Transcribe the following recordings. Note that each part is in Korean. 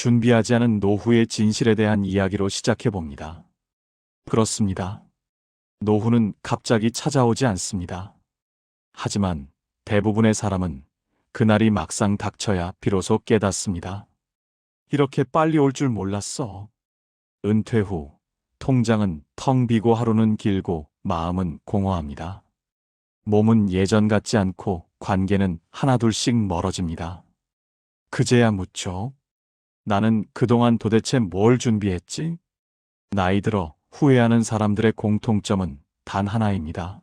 준비하지 않은 노후의 진실에 대한 이야기로 시작해 봅니다. 그렇습니다. 노후는 갑자기 찾아오지 않습니다. 하지만 대부분의 사람은 그날이 막상 닥쳐야 비로소 깨닫습니다. 이렇게 빨리 올 줄 몰랐어. 은퇴 후 통장은 텅 비고 하루는 길고 마음은 공허합니다. 몸은 예전 같지 않고 관계는 하나둘씩 멀어집니다. 그제야 묻죠. 나는 그동안 도대체 뭘 준비했지? 나이 들어 후회하는 사람들의 공통점은 단 하나입니다.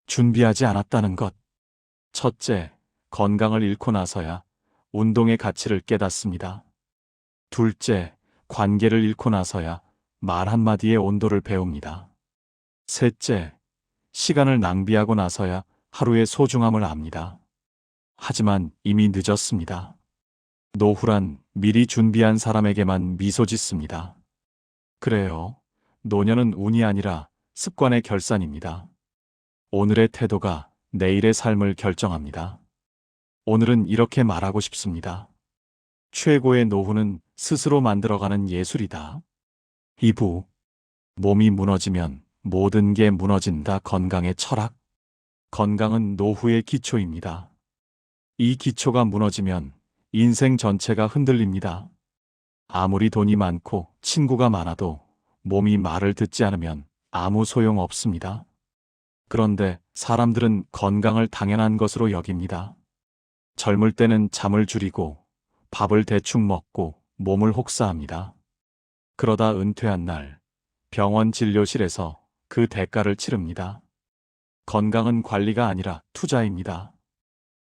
준비하지 않았다는 것. 첫째, 건강을 잃고 나서야 운동의 가치를 깨닫습니다. 둘째, 관계를 잃고 나서야 말 한마디의 온도를 배웁니다. 셋째, 시간을 낭비하고 나서야 하루의 소중함을 압니다. 하지만 이미 늦었습니다. 노후란 미리 준비한 사람에게만 미소 짓습니다. 그래요. 노년은 운이 아니라 습관의 결산입니다. 오늘의 태도가 내일의 삶을 결정합니다. 오늘은 이렇게 말하고 싶습니다. 최고의 노후는 스스로 만들어가는 예술이다. 2부. 몸이 무너지면 모든 게 무너진다. 건강의 철학. 건강은 노후의 기초입니다. 이 기초가 무너지면 인생 전체가 흔들립니다. 아무리 돈이 많고 친구가 많아도 몸이 말을 듣지 않으면 아무 소용 없습니다. 그런데 사람들은 건강을 당연한 것으로 여깁니다. 젊을 때는 잠을 줄이고 밥을 대충 먹고 몸을 혹사합니다. 그러다 은퇴한 날 병원 진료실에서 그 대가를 치릅니다. 건강은 관리가 아니라 투자입니다.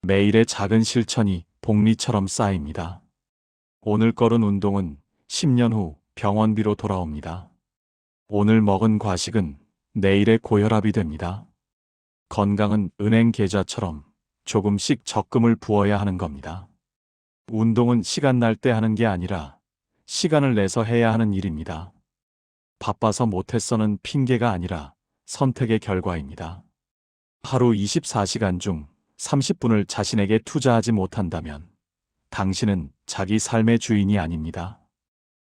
매일의 작은 실천이 복리처럼 쌓입니다. 오늘 걸은 운동은 10년 후 병원비로 돌아옵니다. 오늘 먹은 과식은 내일의 고혈압이 됩니다. 건강은 은행 계좌처럼 조금씩 적금을 부어야 하는 겁니다. 운동은 시간 날 때 하는 게 아니라 시간을 내서 해야 하는 일입니다. 바빠서 못했어는 핑계가 아니라 선택의 결과입니다. 하루 24시간 중 30분을 자신에게 투자하지 못한다면 당신은 자기 삶의 주인이 아닙니다.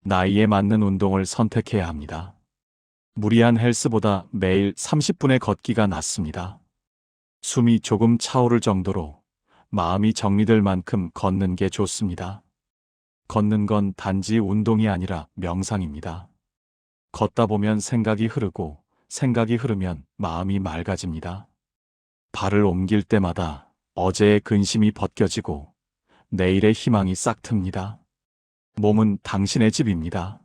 나이에 맞는 운동을 선택해야 합니다. 무리한 헬스보다 매일 30분의 걷기가 낫습니다. 숨이 조금 차오를 정도로 마음이 정리될 만큼 걷는 게 좋습니다. 걷는 건 단지 운동이 아니라 명상입니다. 걷다 보면 생각이 흐르고 생각이 흐르면 마음이 맑아집니다. 발을 옮길 때마다 어제의 근심이 벗겨지고 내일의 희망이 싹 틉니다. 몸은 당신의 집입니다.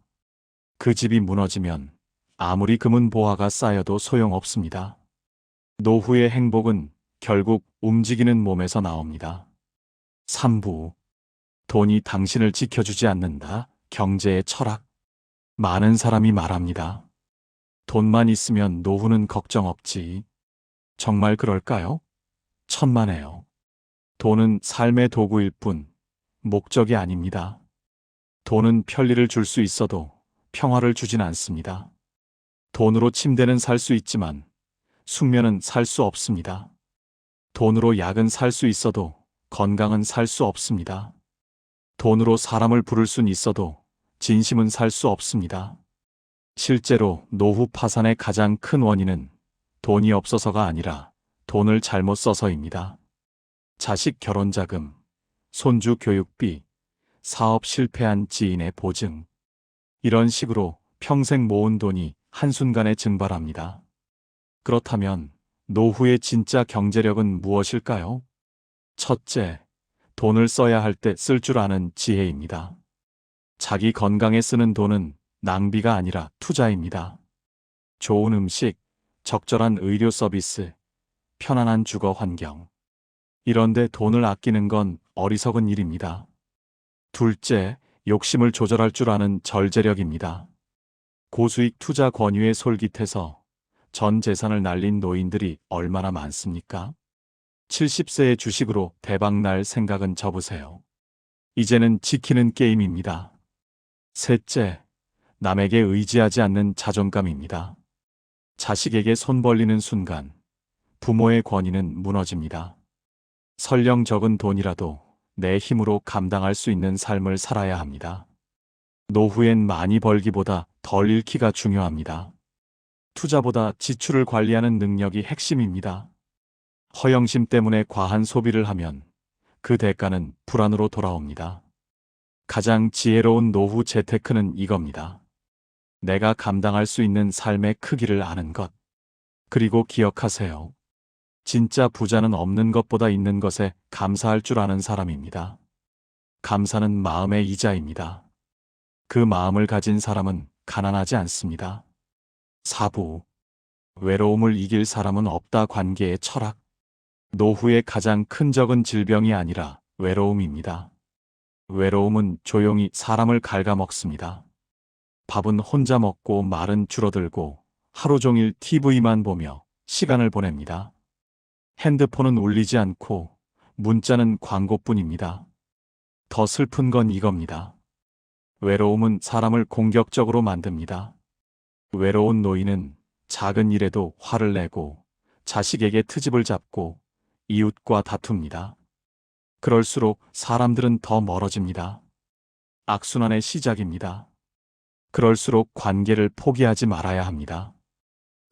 그 집이 무너지면 아무리 금은 보화가 쌓여도 소용없습니다. 노후의 행복은 결국 움직이는 몸에서 나옵니다. 3부. 돈이 당신을 지켜주지 않는다. 경제의 철학. 많은 사람이 말합니다. 돈만 있으면 노후는 걱정 없지. 정말 그럴까요? 천만에요. 돈은 삶의 도구일 뿐 목적이 아닙니다. 돈은 편리를 줄 수 있어도 평화를 주진 않습니다. 돈으로 침대는 살 수 있지만 숙면은 살 수 없습니다. 돈으로 약은 살 수 있어도 건강은 살 수 없습니다. 돈으로 사람을 부를 순 있어도 진심은 살 수 없습니다. 실제로 노후 파산의 가장 큰 원인은 돈이 없어서가 아니라 돈을 잘못 써서입니다. 자식 결혼 자금, 손주 교육비, 사업 실패한 지인의 보증. 이런 식으로 평생 모은 돈이 한순간에 증발합니다. 그렇다면 노후의 진짜 경제력은 무엇일까요? 첫째, 돈을 써야 할 때 쓸 줄 아는 지혜입니다. 자기 건강에 쓰는 돈은 낭비가 아니라 투자입니다. 좋은 음식, 적절한 의료 서비스, 편안한 주거 환경. 이런데 돈을 아끼는 건 어리석은 일입니다. 둘째, 욕심을 조절할 줄 아는 절제력입니다. 고수익 투자 권유에 솔깃해서 전 재산을 날린 노인들이 얼마나 많습니까? 70세의 주식으로 대박날 생각은 접으세요. 이제는 지키는 게임입니다. 셋째, 남에게 의지하지 않는 자존감입니다. 자식에게 손 벌리는 순간 부모의 권위는 무너집니다. 설령 적은 돈이라도 내 힘으로 감당할 수 있는 삶을 살아야 합니다. 노후엔 많이 벌기보다 덜 잃기가 중요합니다. 투자보다 지출을 관리하는 능력이 핵심입니다. 허영심 때문에 과한 소비를 하면 그 대가는 불안으로 돌아옵니다. 가장 지혜로운 노후 재테크는 이겁니다. 내가 감당할 수 있는 삶의 크기를 아는 것. 그리고 기억하세요. 진짜 부자는 없는 것보다 있는 것에 감사할 줄 아는 사람입니다. 감사는 마음의 이자입니다. 그 마음을 가진 사람은 가난하지 않습니다. 4부. 외로움을 이길 사람은 없다. 관계의 철학. 노후의 가장 큰 적은 질병이 아니라 외로움입니다. 외로움은 조용히 사람을 갉아먹습니다. 밥은 혼자 먹고 말은 줄어들고 하루 종일 TV만 보며 시간을 보냅니다. 핸드폰은 울리지 않고 문자는 광고뿐입니다. 더 슬픈 건 이겁니다. 외로움은 사람을 공격적으로 만듭니다. 외로운 노인은 작은 일에도 화를 내고 자식에게 트집을 잡고 이웃과 다툽니다. 그럴수록 사람들은 더 멀어집니다. 악순환의 시작입니다. 그럴수록 관계를 포기하지 말아야 합니다.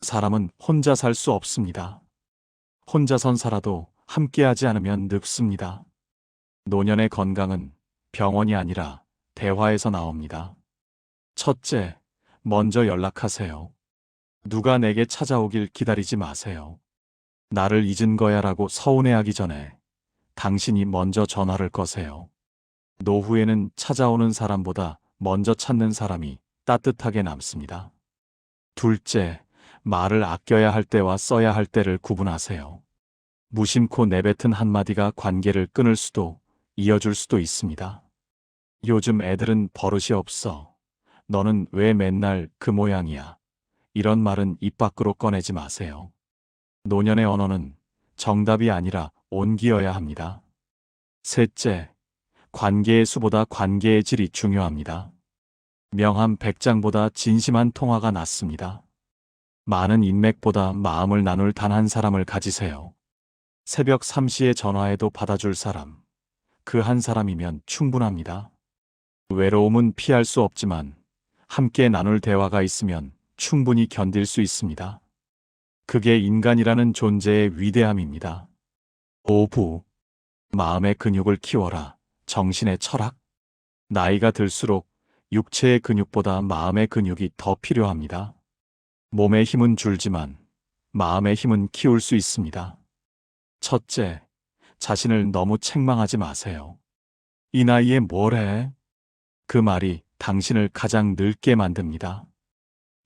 사람은 혼자 살 수 없습니다. 혼자선 살아도 함께하지 않으면 늙습니다. 노년의 건강은 병원이 아니라 대화에서 나옵니다. 첫째, 먼저 연락하세요. 누가 내게 찾아오길 기다리지 마세요. 나를 잊은 거야라고 서운해하기 전에 당신이 먼저 전화를 거세요. 노후에는 찾아오는 사람보다 먼저 찾는 사람이 따뜻하게 남습니다. 둘째, 말을 아껴야 할 때와 써야 할 때를 구분하세요. 무심코 내뱉은 한마디가 관계를 끊을 수도 이어줄 수도 있습니다. 요즘 애들은 버릇이 없어. 너는 왜 맨날 그 모양이야? 이런 말은 입 밖으로 꺼내지 마세요. 노년의 언어는 정답이 아니라 온기여야 합니다. 셋째, 관계의 수보다 관계의 질이 중요합니다. 명함 100장보다 진심한 통화가 낫습니다. 많은 인맥보다 마음을 나눌 단 한 사람을 가지세요. 새벽 3시에 전화해도 받아줄 사람. 그 한 사람이면 충분합니다. 외로움은 피할 수 없지만 함께 나눌 대화가 있으면 충분히 견딜 수 있습니다. 그게 인간이라는 존재의 위대함입니다. 5부. 마음의 근육을 키워라. 정신의 철학. 나이가 들수록 육체의 근육보다 마음의 근육이 더 필요합니다. 몸의 힘은 줄지만 마음의 힘은 키울 수 있습니다. 첫째, 자신을 너무 책망하지 마세요. 이 나이에 뭘 해? 그 말이 당신을 가장 늙게 만듭니다.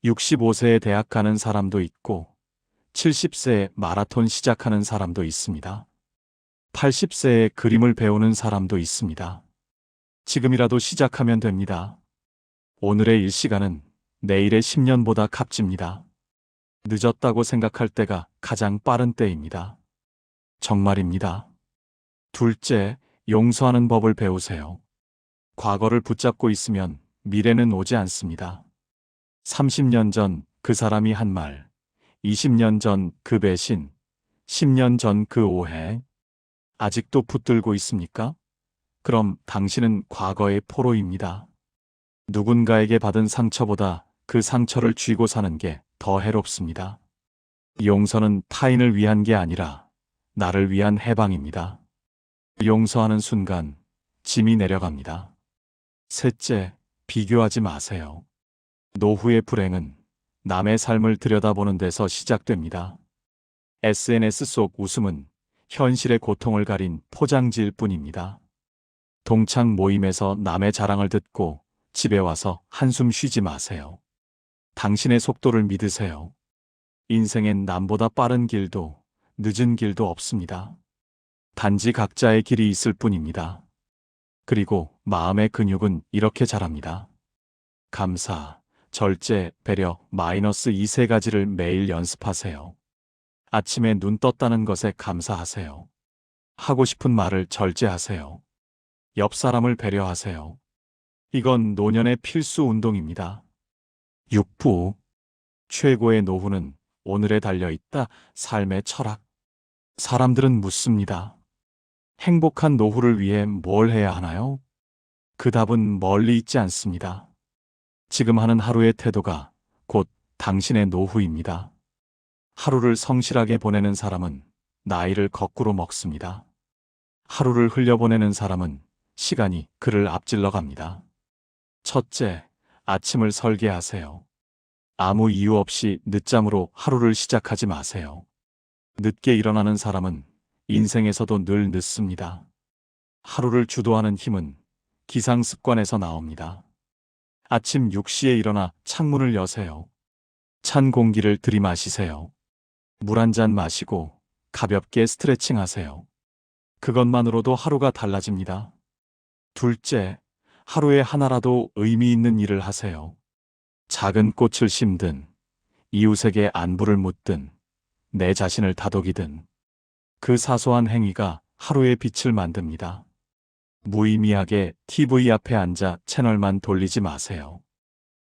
65세에 대학 가는 사람도 있고 70세에 마라톤 시작하는 사람도 있습니다. 80세에 그림을 배우는 사람도 있습니다. 지금이라도 시작하면 됩니다. 오늘의 1시간은 내일의 10년보다 값집니다. 늦었다고 생각할 때가 가장 빠른 때입니다. 정말입니다. 둘째, 용서하는 법을 배우세요. 과거를 붙잡고 있으면 미래는 오지 않습니다. 30년 전 그 사람이 한 말, 20년 전 그 배신, 10년 전 그 오해, 아직도 붙들고 있습니까? 그럼 당신은 과거의 포로입니다. 누군가에게 받은 상처보다 그 상처를 쥐고 사는 게 더 해롭습니다. 용서는 타인을 위한 게 아니라 나를 위한 해방입니다. 용서하는 순간 짐이 내려갑니다. 셋째, 비교하지 마세요. 노후의 불행은 남의 삶을 들여다보는 데서 시작됩니다. SNS 속 웃음은 현실의 고통을 가린 포장지일 뿐입니다. 동창 모임에서 남의 자랑을 듣고 집에 와서 한숨 쉬지 마세요. 당신의 속도를 믿으세요. 인생엔 남보다 빠른 길도 늦은 길도 없습니다. 단지 각자의 길이 있을 뿐입니다. 그리고 마음의 근육은 이렇게 자랍니다. 감사, 절제, 배려, 마이너스 이 세 가지를 매일 연습하세요. 아침에 눈 떴다는 것에 감사하세요. 하고 싶은 말을 절제하세요. 옆 사람을 배려하세요. 이건 노년의 필수 운동입니다. 6부. 최고의 노후는 오늘에 달려있다. 삶의 철학. 사람들은 묻습니다. 행복한 노후를 위해 뭘 해야 하나요? 그 답은 멀리 있지 않습니다. 지금 하는 하루의 태도가 곧 당신의 노후입니다. 하루를 성실하게 보내는 사람은 나이를 거꾸로 먹습니다. 하루를 흘려보내는 사람은 시간이 그를 앞질러 갑니다. 첫째, 아침을 설계하세요. 아무 이유 없이 늦잠으로 하루를 시작하지 마세요. 늦게 일어나는 사람은 인생에서도 늘 늦습니다. 하루를 주도하는 힘은 기상 습관에서 나옵니다. 아침 6시에 일어나 창문을 여세요. 찬 공기를 들이마시세요. 물 한 잔 마시고 가볍게 스트레칭 하세요. 그것만으로도 하루가 달라집니다. 둘째, 하루에 하나라도 의미 있는 일을 하세요. 작은 꽃을 심든, 이웃에게 안부를 묻든, 내 자신을 다독이든, 그 사소한 행위가 하루의 빛을 만듭니다. 무의미하게 TV 앞에 앉아 채널만 돌리지 마세요.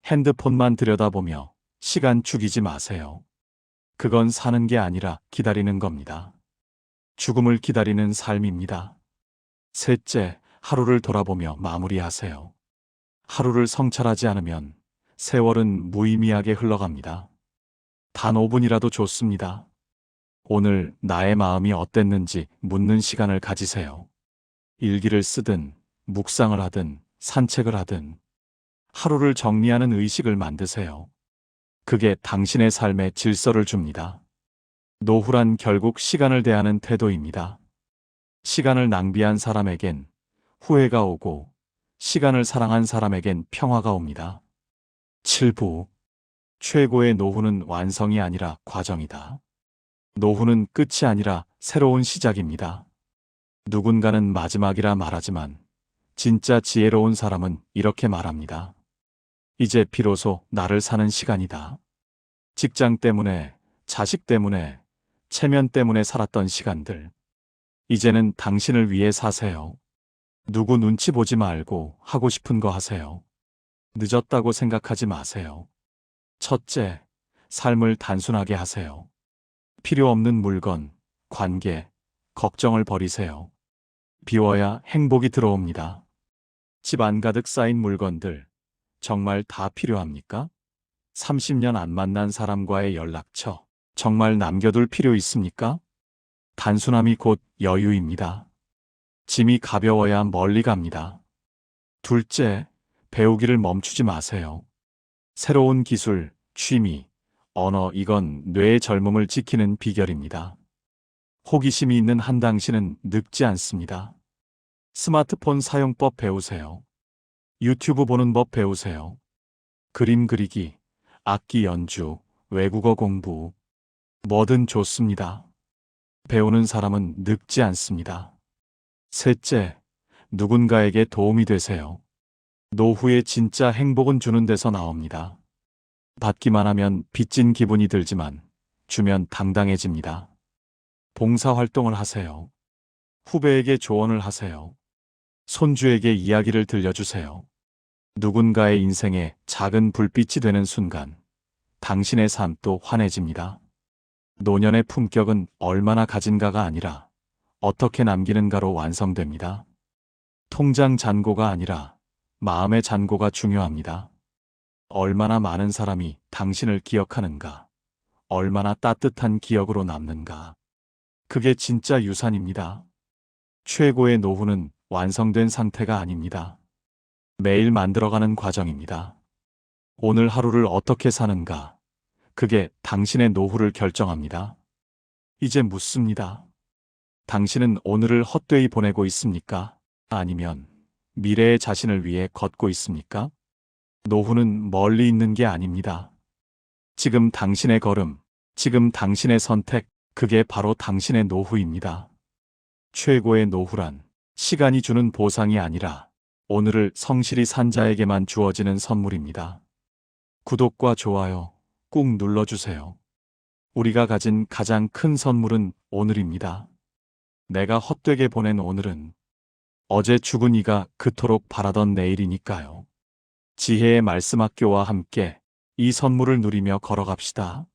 핸드폰만 들여다보며 시간 죽이지 마세요. 그건 사는 게 아니라 기다리는 겁니다. 죽음을 기다리는 삶입니다. 셋째, 하루를 돌아보며 마무리하세요. 하루를 성찰하지 않으면 세월은 무의미하게 흘러갑니다. 단 5분이라도 좋습니다. 오늘 나의 마음이 어땠는지 묻는 시간을 가지세요. 일기를 쓰든, 묵상을 하든, 산책을 하든, 하루를 정리하는 의식을 만드세요. 그게 당신의 삶에 질서를 줍니다. 노후란 결국 시간을 대하는 태도입니다. 시간을 낭비한 사람에겐 후회가 오고, 시간을 사랑한 사람에겐 평화가 옵니다. 7부. 최고의 노후는 완성이 아니라 과정이다. 노후는 끝이 아니라 새로운 시작입니다. 누군가는 마지막이라 말하지만 진짜 지혜로운 사람은 이렇게 말합니다. 이제 비로소 나를 사는 시간이다. 직장 때문에, 자식 때문에, 체면 때문에 살았던 시간들. 이제는 당신을 위해 사세요. 누구 눈치 보지 말고 하고 싶은 거 하세요. 늦었다고 생각하지 마세요. 첫째, 삶을 단순하게 하세요. 필요 없는 물건, 관계, 걱정을 버리세요. 비워야 행복이 들어옵니다. 집 안 가득 쌓인 물건들, 정말 다 필요합니까? 30년 안 만난 사람과의 연락처, 정말 남겨둘 필요 있습니까? 단순함이 곧 여유입니다. 짐이 가벼워야 멀리 갑니다. 둘째, 배우기를 멈추지 마세요. 새로운 기술, 취미, 언어, 이건 뇌의 젊음을 지키는 비결입니다. 호기심이 있는 한 당신은 늙지 않습니다. 스마트폰 사용법 배우세요. 유튜브 보는 법 배우세요. 그림 그리기, 악기 연주, 외국어 공부, 뭐든 좋습니다. 배우는 사람은 늙지 않습니다. 셋째, 누군가에게 도움이 되세요. 노후의 진짜 행복은 주는 데서 나옵니다. 받기만 하면 빚진 기분이 들지만 주면 당당해집니다. 봉사활동을 하세요. 후배에게 조언을 하세요. 손주에게 이야기를 들려주세요. 누군가의 인생에 작은 불빛이 되는 순간 당신의 삶도 환해집니다. 노년의 품격은 얼마나 가진가가 아니라 어떻게 남기는가로 완성됩니다. 통장 잔고가 아니라 마음의 잔고가 중요합니다. 얼마나 많은 사람이 당신을 기억하는가, 얼마나 따뜻한 기억으로 남는가. 그게 진짜 유산입니다. 최고의 노후는 완성된 상태가 아닙니다. 매일 만들어가는 과정입니다. 오늘 하루를 어떻게 사는가, 그게 당신의 노후를 결정합니다. 이제 묻습니다. 당신은 오늘을 헛되이 보내고 있습니까? 아니면 미래의 자신을 위해 걷고 있습니까? 노후는 멀리 있는 게 아닙니다. 지금 당신의 걸음, 지금 당신의 선택, 그게 바로 당신의 노후입니다. 최고의 노후란 시간이 주는 보상이 아니라 오늘을 성실히 산 자에게만 주어지는 선물입니다. 구독과 좋아요 꾹 눌러주세요. 우리가 가진 가장 큰 선물은 오늘입니다. 내가 헛되게 보낸 오늘은 어제 죽은 이가 그토록 바라던 내일이니까요. 지혜의 말씀 학교와 함께 이 선물을 누리며 걸어갑시다.